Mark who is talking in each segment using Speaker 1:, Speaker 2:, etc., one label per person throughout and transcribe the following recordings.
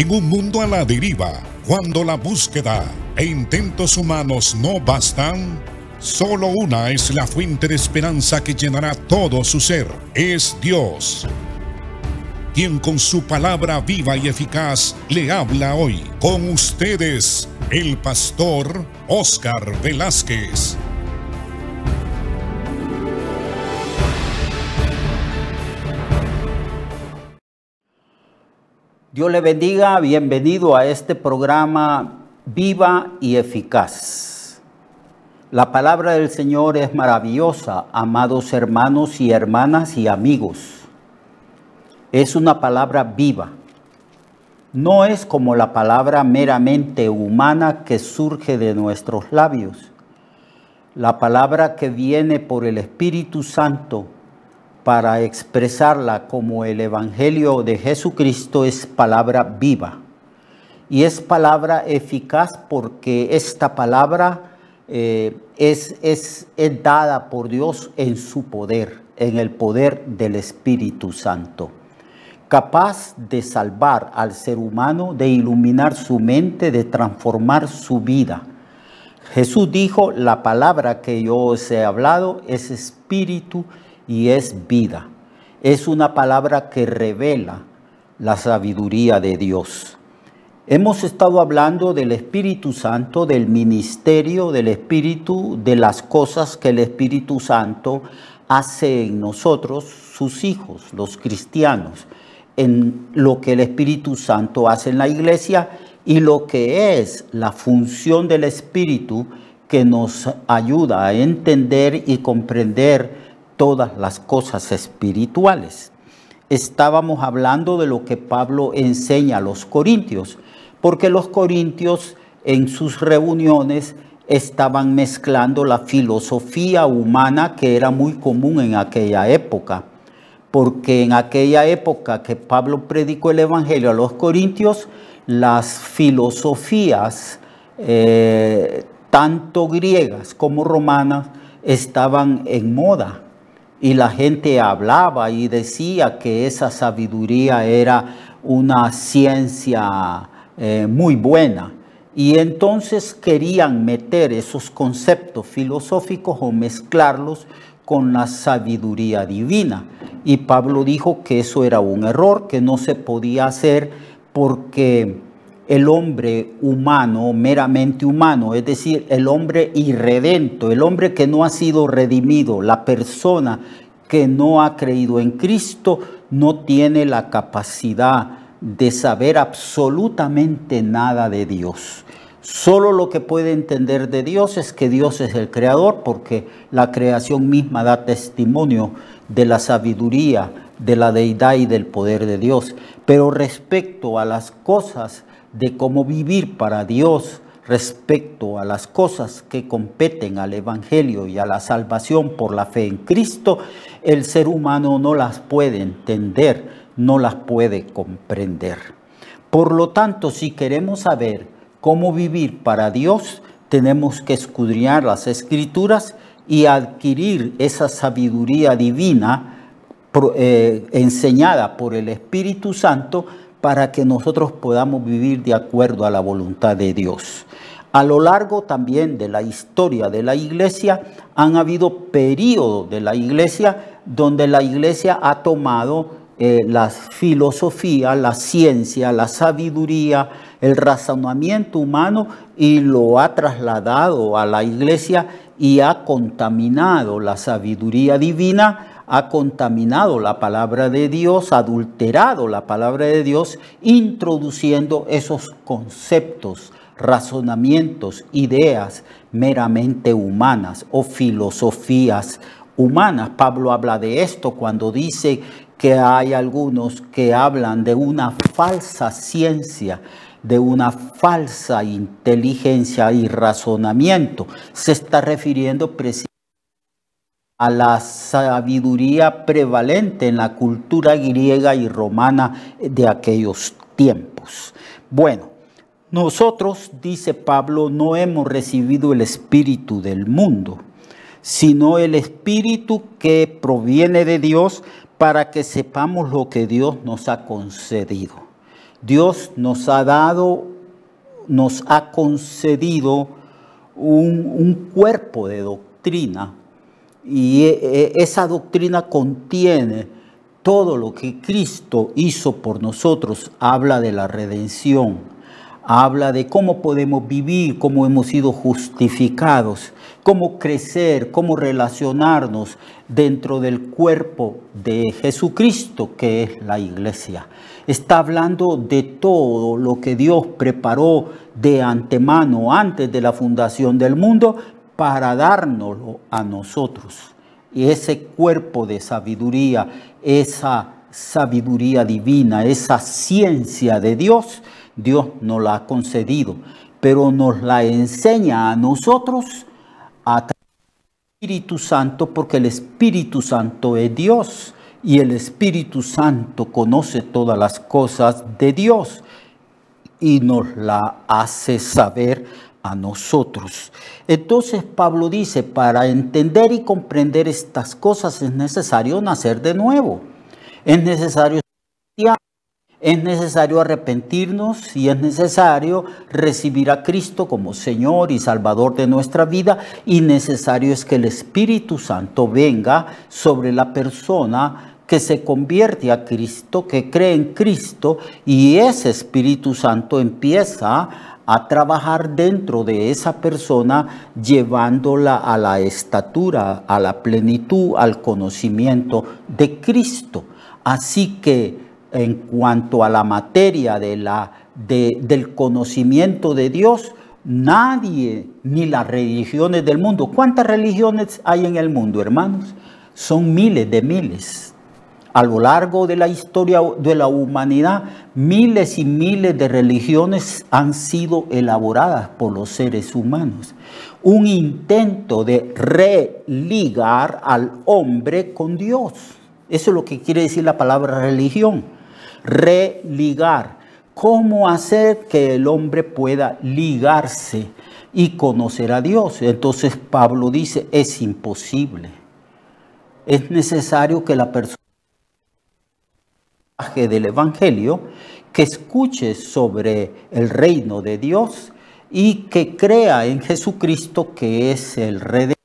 Speaker 1: En un mundo a la deriva, cuando la búsqueda e intentos humanos no bastan, solo una es la fuente de esperanza que llenará todo su ser. Es Dios, quien con su palabra viva y eficaz le habla hoy. Con ustedes, el pastor Óscar Velázquez.
Speaker 2: Dios le bendiga, bienvenido a este programa Viva y Eficaz. La palabra del Señor es maravillosa, amados hermanos y hermanas y amigos. Es una palabra viva. No es como la palabra meramente humana que surge de nuestros labios. La palabra que viene por el Espíritu Santo para expresarla como el Evangelio de Jesucristo es palabra viva. Y es palabra eficaz porque esta palabra es dada por Dios en su poder, en el poder del Espíritu Santo. Capaz de salvar al ser humano, de iluminar su mente, de transformar su vida. Jesús dijo, la palabra que yo os he hablado es espíritu y es vida. Es una palabra que revela la sabiduría de Dios. Hemos estado hablando del Espíritu Santo, del ministerio del Espíritu, de las cosas que el Espíritu Santo hace en nosotros, sus hijos, los cristianos, en lo que el Espíritu Santo hace en la iglesia y lo que es la función del Espíritu que nos ayuda a entender y comprender todas las cosas espirituales. Estábamos hablando de lo que Pablo enseña a los corintios, porque los corintios en sus reuniones estaban mezclando la filosofía humana que era muy común en aquella época, porque en aquella época que Pablo predicó el Evangelio a los corintios, las filosofías, tanto griegas como romanas, estaban en moda. Y la gente hablaba y decía que esa sabiduría era una ciencia muy buena. Y entonces querían meter esos conceptos filosóficos o mezclarlos con la sabiduría divina. Y Pablo dijo que eso era un error, que no se podía hacer porque el hombre humano, meramente humano, es decir, el hombre irredento, el hombre que no ha sido redimido, la persona que no ha creído en Cristo, no tiene la capacidad de saber absolutamente nada de Dios. Solo lo que puede entender de Dios es que Dios es el creador, porque la creación misma da testimonio de la sabiduría, de la deidad y del poder de Dios. Pero respecto a las cosas de cómo vivir para Dios, respecto a las cosas que competen al Evangelio y a la salvación por la fe en Cristo, el ser humano no las puede entender, no las puede comprender. Por lo tanto, si queremos saber cómo vivir para Dios, tenemos que escudriñar las Escrituras y adquirir esa sabiduría divina enseñada por el Espíritu Santo para que nosotros podamos vivir de acuerdo a la voluntad de Dios. A lo largo también de la historia de la iglesia, han habido periodos de la iglesia donde la iglesia ha tomado la filosofía, la ciencia, la sabiduría, el razonamiento humano y lo ha trasladado a la iglesia y ha contaminado la sabiduría divina, ha contaminado la palabra de Dios, adulterado la palabra de Dios, introduciendo esos conceptos, razonamientos, ideas meramente humanas o filosofías humanas. Pablo habla de esto cuando dice que hay algunos que hablan de una falsa ciencia, de una falsa inteligencia y razonamiento. Se está refiriendo precisamente a la sabiduría prevalente en la cultura griega y romana de aquellos tiempos. Bueno, nosotros, dice Pablo, no hemos recibido el espíritu del mundo, sino el espíritu que proviene de Dios para que sepamos lo que Dios nos ha concedido. Dios nos ha concedido un cuerpo de doctrina, y esa doctrina contiene todo lo que Cristo hizo por nosotros. Habla de la redención, habla de cómo podemos vivir, cómo hemos sido justificados, cómo crecer, cómo relacionarnos dentro del cuerpo de Jesucristo, que es la iglesia. Está hablando de todo lo que Dios preparó de antemano, antes de la fundación del mundo, para dárnoslo a nosotros. Y ese cuerpo de sabiduría, esa sabiduría divina, esa ciencia de Dios, Dios nos la ha concedido, pero nos la enseña a nosotros a través del Espíritu Santo, porque el Espíritu Santo es Dios y el Espíritu Santo conoce todas las cosas de Dios y nos la hace saber a nosotros. Entonces Pablo dice, para entender y comprender estas cosas es necesario nacer de nuevo, es necesario arrepentirnos y es necesario recibir a Cristo como Señor y Salvador de nuestra vida, y necesario es que el Espíritu Santo venga sobre la persona que se convierte a Cristo, que cree en Cristo, y ese Espíritu Santo empieza a trabajar dentro de esa persona, llevándola a la estatura, a la plenitud, al conocimiento de Cristo. Así que en cuanto a la materia del conocimiento de Dios, nadie, ni las religiones del mundo. ¿Cuántas religiones hay en el mundo, hermanos? Son miles de miles. A lo largo de la historia de la humanidad, miles y miles de religiones han sido elaboradas por los seres humanos. Un intento de religar al hombre con Dios. Eso es lo que quiere decir la palabra religión. Religar. ¿Cómo hacer que el hombre pueda ligarse y conocer a Dios? Entonces Pablo dice, es imposible. Es necesario que la persona del Evangelio, que escuche sobre el reino de Dios y que crea en Jesucristo, que es el Redentor,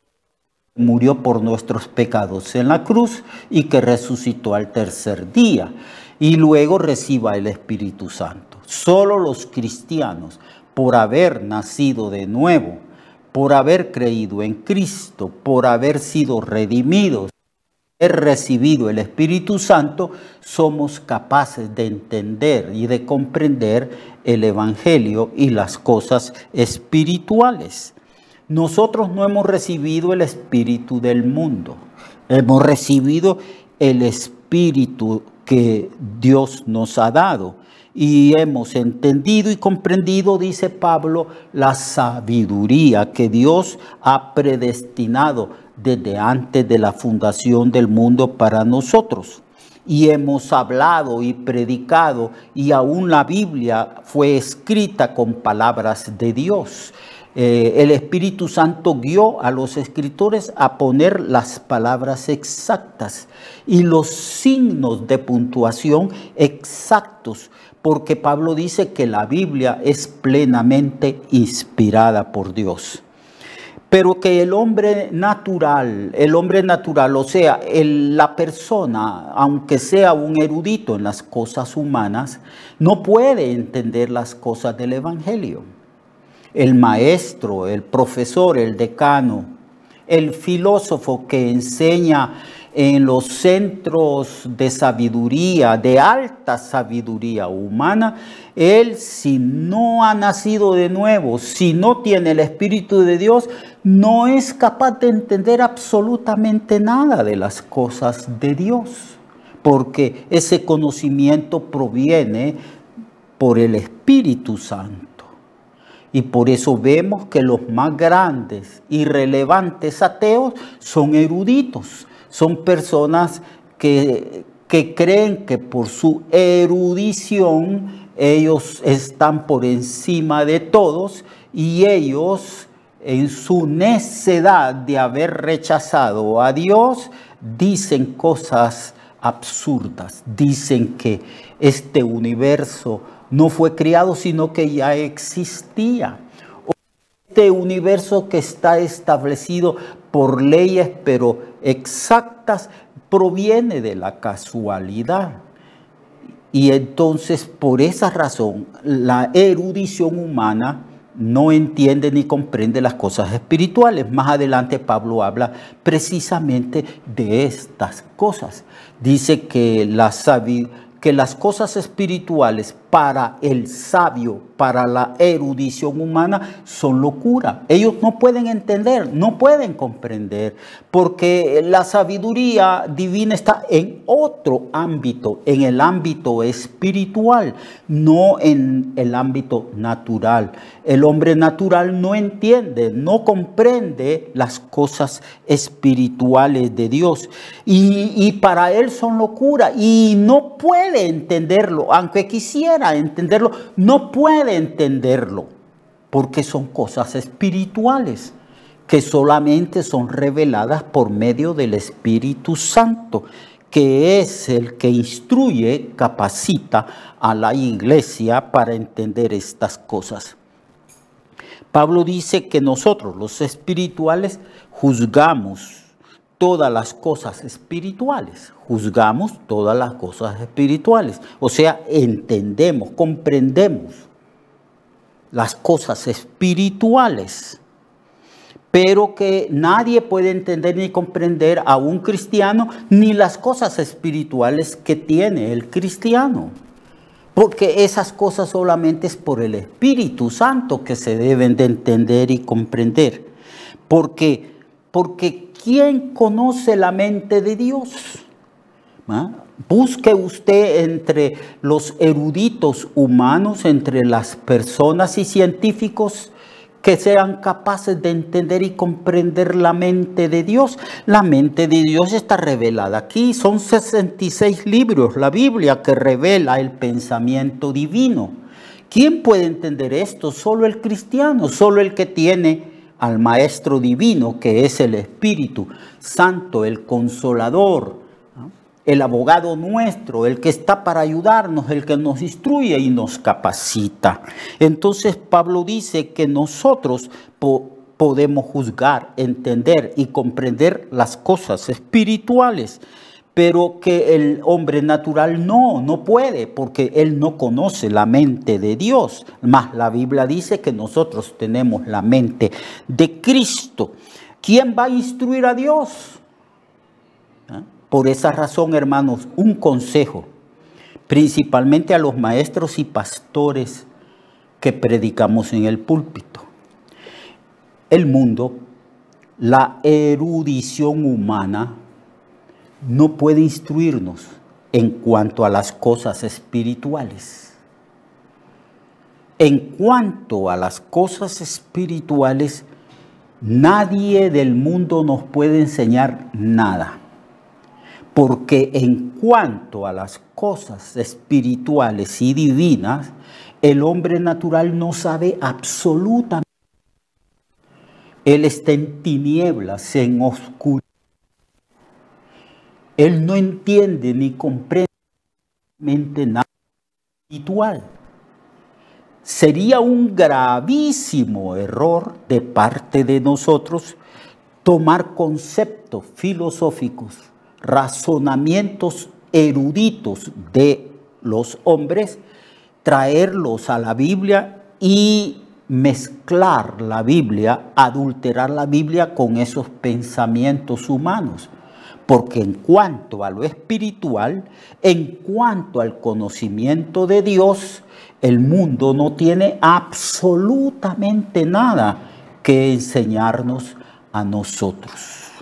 Speaker 2: que murió por nuestros pecados en la cruz y que resucitó al tercer día, y luego reciba el Espíritu Santo. Solo los cristianos, por haber nacido de nuevo, por haber creído en Cristo, por haber sido redimidos, recibido el Espíritu Santo, somos capaces de entender y de comprender el Evangelio y las cosas espirituales. Nosotros no hemos recibido el espíritu del mundo, hemos recibido el espíritu que Dios nos ha dado y hemos entendido y comprendido, dice Pablo, la sabiduría que Dios ha predestinado desde antes de la fundación del mundo para nosotros. Y hemos hablado y predicado, y aún la Biblia fue escrita con palabras de Dios. El Espíritu Santo guió a los escritores a poner las palabras exactas y los signos de puntuación exactos, porque Pablo dice que la Biblia es plenamente inspirada por Dios. Pero que el hombre natural, o sea, la persona, aunque sea un erudito en las cosas humanas, no puede entender las cosas del Evangelio. El maestro, el profesor, el decano, el filósofo que enseña en los centros de sabiduría, de alta sabiduría humana, él, si no ha nacido de nuevo, si no tiene el Espíritu de Dios, no es capaz de entender absolutamente nada de las cosas de Dios, porque ese conocimiento proviene por el Espíritu Santo. Y por eso vemos que los más grandes y relevantes ateos son eruditos, son personas que creen que por su erudición ellos están por encima de todos, y ellos, en su necedad de haber rechazado a Dios, dicen cosas absurdas. Dicen que este universo no fue creado, sino que ya existía. Este universo que está establecido por leyes, pero exactas, proviene de la casualidad. Y entonces, por esa razón, la erudición humana no entiende ni comprende las cosas espirituales. Más adelante Pablo habla precisamente de estas cosas. Dice que las cosas espirituales para el sabio, para la erudición humana, son locura. Ellos no pueden entender, no pueden comprender, porque la sabiduría divina está en otro ámbito, en el ámbito espiritual, no en el ámbito natural. El hombre natural no entiende, no comprende las cosas espirituales de Dios, y para él son locura, y no puede entenderlo, aunque quisiera entenderlo, no puede entenderlo, porque son cosas espirituales que solamente son reveladas por medio del Espíritu Santo, que es el que instruye, capacita a la iglesia para entender estas cosas. Pablo dice que nosotros, los espirituales, juzgamos todas las cosas espirituales. Juzgamos todas las cosas espirituales. O sea, entendemos, comprendemos las cosas espirituales. Pero que nadie puede entender ni comprender a un cristiano ni las cosas espirituales que tiene el cristiano. Porque esas cosas solamente es por el Espíritu Santo que se deben de entender y comprender. Porque ¿quién conoce la mente de Dios? ¿Ah? Busque usted entre los eruditos humanos, entre las personas y científicos que sean capaces de entender y comprender la mente de Dios. La mente de Dios está revelada aquí. Son 66 libros, la Biblia, que revela el pensamiento divino. ¿Quién puede entender esto? Solo el cristiano, solo el que tiene al Maestro Divino, que es el Espíritu Santo, el Consolador, ¿no? El abogado nuestro, el que está para ayudarnos, el que nos instruye y nos capacita. Entonces Pablo dice que nosotros podemos juzgar, entender y comprender las cosas espirituales, pero que el hombre natural no puede, porque él no conoce la mente de Dios. Más la Biblia dice que nosotros tenemos la mente de Cristo. ¿Quién va a instruir a Dios? Por esa razón, hermanos, un consejo, principalmente a los maestros y pastores que predicamos en el púlpito. El mundo, la erudición humana, no puede instruirnos en cuanto a las cosas espirituales. En cuanto a las cosas espirituales, nadie del mundo nos puede enseñar nada. Porque en cuanto a las cosas espirituales y divinas, el hombre natural no sabe absolutamente. Él está en tinieblas, en oscuridad. Él no entiende ni comprende nada espiritual. Sería un gravísimo error de parte de nosotros tomar conceptos filosóficos, razonamientos eruditos de los hombres, traerlos a la Biblia y mezclar la Biblia, adulterar la Biblia con esos pensamientos humanos. Porque en cuanto a lo espiritual, en cuanto al conocimiento de Dios, el mundo no tiene absolutamente nada que enseñarnos a nosotros.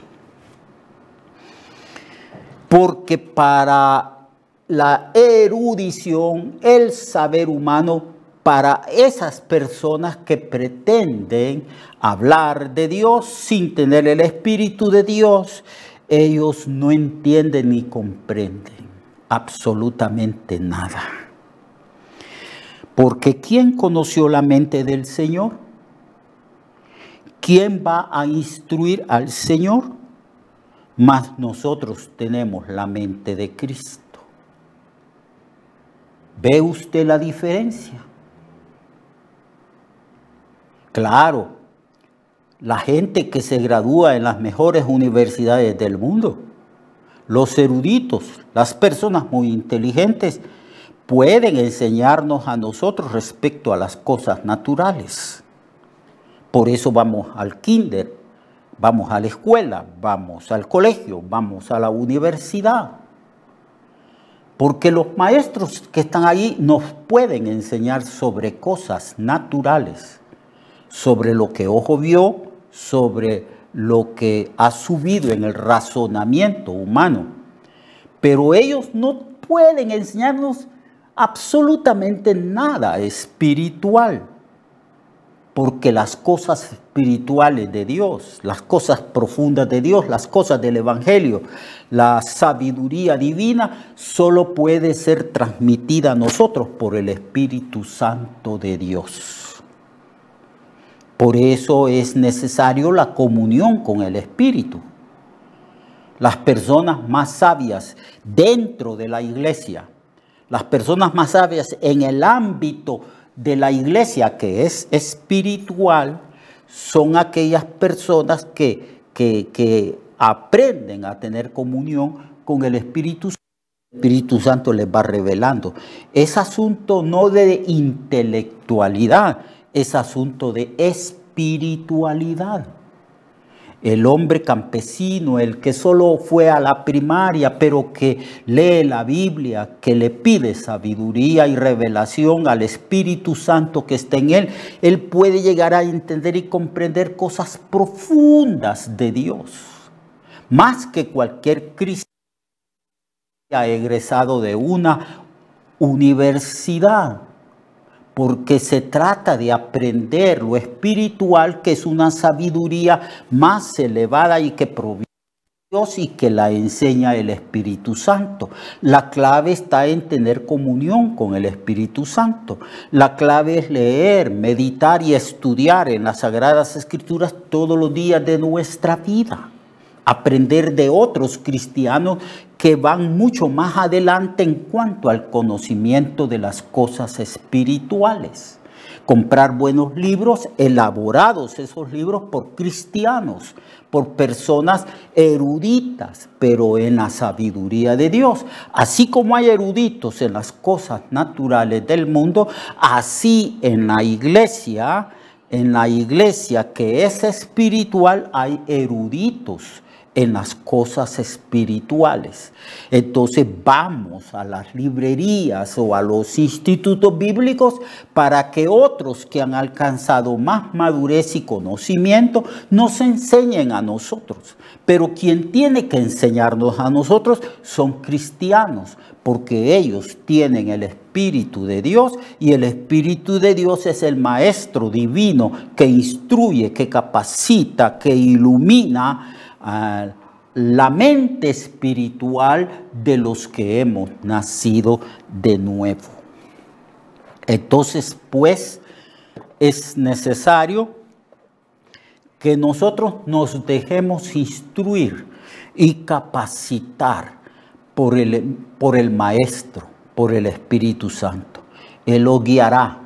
Speaker 2: Porque para la erudición, el saber humano, para esas personas que pretenden hablar de Dios sin tener el Espíritu de Dios, ellos no entienden ni comprenden absolutamente nada. Porque ¿quién conoció la mente del Señor? ¿Quién va a instruir al Señor? Mas nosotros tenemos la mente de Cristo. ¿Ve usted la diferencia? Claro, la gente que se gradúa en las mejores universidades del mundo, los eruditos, las personas muy inteligentes, pueden enseñarnos a nosotros respecto a las cosas naturales. Por eso vamos al kinder, vamos a la escuela, vamos al colegio, vamos a la universidad. Porque los maestros que están allí nos pueden enseñar sobre cosas naturales, sobre lo que ojo vio, sobre lo que ha subido en el razonamiento humano. Pero ellos no pueden enseñarnos absolutamente nada espiritual. Porque las cosas espirituales de Dios, las cosas profundas de Dios, las cosas del Evangelio, la sabiduría divina, solo puede ser transmitida a nosotros por el Espíritu Santo de Dios. Por eso es necesario la comunión con el Espíritu. Las personas más sabias dentro de la iglesia, las personas más sabias en el ámbito de la iglesia que es espiritual, son aquellas personas que aprenden a tener comunión con el Espíritu Santo. El Espíritu Santo les va revelando. Es asunto no de intelectualidad, es asunto de espiritualidad. El hombre campesino, el que solo fue a la primaria, pero que lee la Biblia, que le pide sabiduría y revelación al Espíritu Santo que está en él puede llegar a entender y comprender cosas profundas de Dios, más que cualquier cristiano egresado de una universidad. Porque se trata de aprender lo espiritual, que es una sabiduría más elevada y que proviene de Dios y que la enseña el Espíritu Santo. La clave está en tener comunión con el Espíritu Santo. La clave es leer, meditar y estudiar en las Sagradas Escrituras todos los días de nuestra vida. Aprender de otros cristianos que van mucho más adelante en cuanto al conocimiento de las cosas espirituales. Comprar buenos libros, elaborados esos libros por cristianos, por personas eruditas, pero en la sabiduría de Dios. Así como hay eruditos en las cosas naturales del mundo, así en la iglesia que es espiritual, hay eruditos en las cosas espirituales. Entonces vamos a las librerías o a los institutos bíblicos para que otros que han alcanzado más madurez y conocimiento nos enseñen a nosotros. Pero quien tiene que enseñarnos a nosotros son cristianos, porque ellos tienen el Espíritu de Dios y el Espíritu de Dios es el Maestro divino que instruye, que capacita, que ilumina la mente espiritual de los que hemos nacido de nuevo. Entonces, pues, es necesario que nosotros nos dejemos instruir y capacitar por el Maestro, por el Espíritu Santo. Él lo guiará.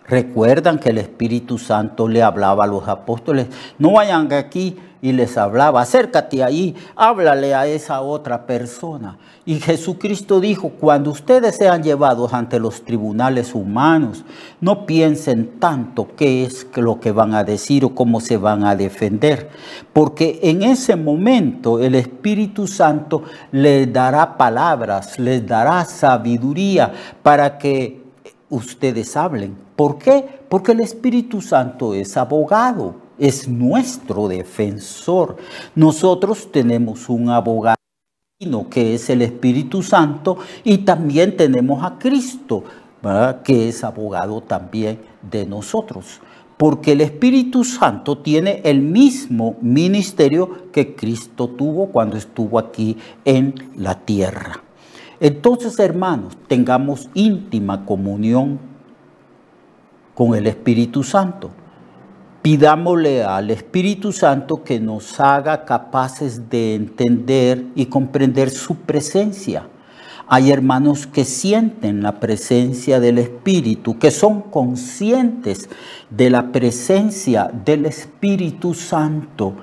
Speaker 2: Recuerdan que el Espíritu Santo le hablaba a los apóstoles: no vayan aquí, y les hablaba, acércate ahí, háblale a esa otra persona. Y Jesucristo dijo: cuando ustedes sean llevados ante los tribunales humanos, no piensen tanto qué es lo que van a decir o cómo se van a defender, porque en ese momento el Espíritu Santo les dará palabras, les dará sabiduría para que ustedes hablen. ¿Por qué? Porque el Espíritu Santo es abogado, es nuestro defensor. Nosotros tenemos un abogado que es el Espíritu Santo, y también tenemos a Cristo, ¿verdad?, que es abogado también de nosotros. Porque el Espíritu Santo tiene el mismo ministerio que Cristo tuvo cuando estuvo aquí en la tierra. Entonces, hermanos, tengamos íntima comunión con el Espíritu Santo. Pidámosle al Espíritu Santo que nos haga capaces de entender y comprender su presencia. Hay hermanos que sienten la presencia del Espíritu, que son conscientes de la presencia del Espíritu Santo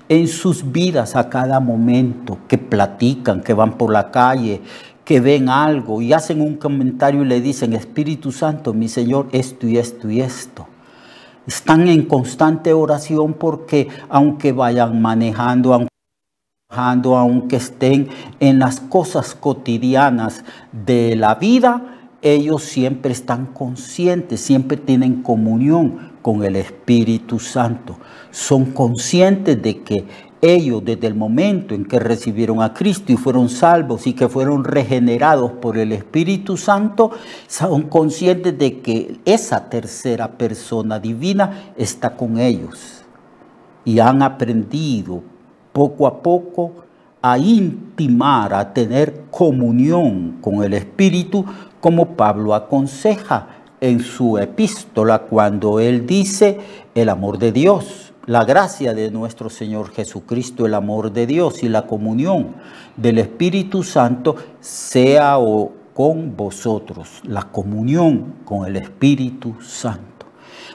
Speaker 2: en sus vidas a cada momento, que platican, que van por la calle, que ven algo y hacen un comentario y le dicen: Espíritu Santo, mi Señor, esto y esto y esto. Están en constante oración porque aunque vayan manejando, aunque estén en las cosas cotidianas de la vida, ellos siempre están conscientes, siempre tienen comunión con el Espíritu Santo. Son conscientes de que ellos, desde el momento en que recibieron a Cristo y fueron salvos y que fueron regenerados por el Espíritu Santo, son conscientes de que esa tercera persona divina está con ellos. Y han aprendido poco a poco a intimar, a tener comunión con el Espíritu, como Pablo aconseja en su epístola cuando él dice: el amor de Dios, la gracia de nuestro Señor Jesucristo, el amor de Dios y la comunión del Espíritu Santo sea con vosotros. La comunión con el Espíritu Santo.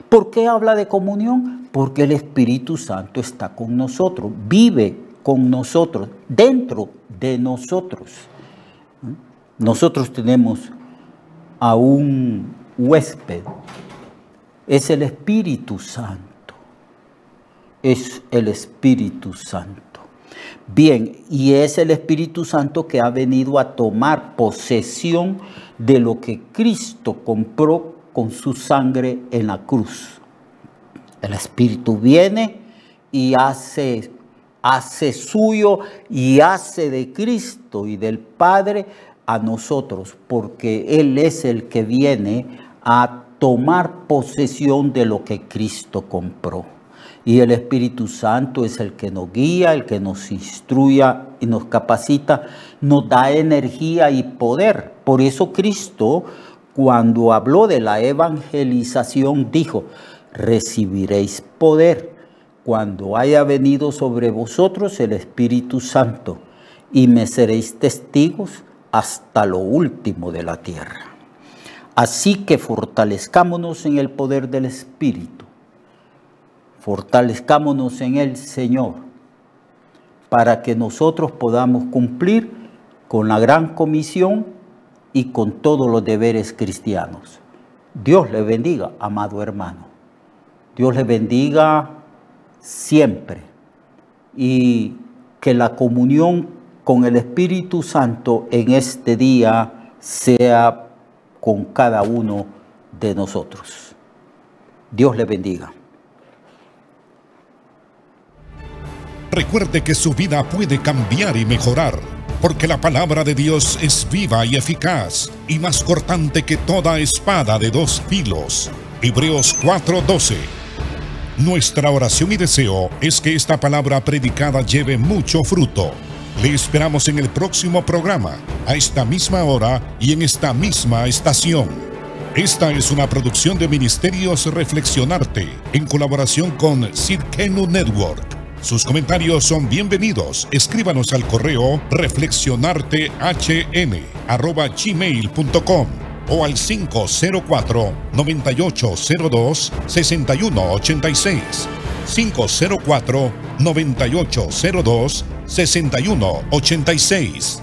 Speaker 2: ¿Por qué habla de comunión? Porque el Espíritu Santo está con nosotros, vive con nosotros, dentro de nosotros. Nosotros tenemos a un huésped, es el Espíritu Santo. Es el Espíritu Santo. Bien, y es el Espíritu Santo que ha venido a tomar posesión de lo que Cristo compró con su sangre en la cruz. El Espíritu viene y hace suyo y hace de Cristo y del Padre a nosotros, porque Él es el que viene a tomar posesión de lo que Cristo compró. Y el Espíritu Santo es el que nos guía, el que nos instruye y nos capacita, nos da energía y poder. Por eso Cristo, cuando habló de la evangelización, dijo: recibiréis poder cuando haya venido sobre vosotros el Espíritu Santo, y me seréis testigos hasta lo último de la tierra. Así que fortalezcámonos en el poder del Espíritu. Fortalezcámonos en el Señor para que nosotros podamos cumplir con la gran comisión y con todos los deberes cristianos. Dios le bendiga, amado hermano. Dios le bendiga siempre, y que la comunión con el Espíritu Santo en este día sea con cada uno de nosotros. Dios le bendiga.
Speaker 1: Recuerde que su vida puede cambiar y mejorar, porque la palabra de Dios es viva y eficaz, y más cortante que toda espada de dos filos. Hebreos 4:12. Nuestra oración y deseo es que esta palabra predicada lleve mucho fruto. Le esperamos en el próximo programa, a esta misma hora y en esta misma estación. Esta es una producción de Ministerios Reflexionarte, en colaboración con Cirkenu Network. Sus comentarios son bienvenidos. Escríbanos al correo reflexionartehn@gmail.com o al 504-9802-6186. 504-9802-6186.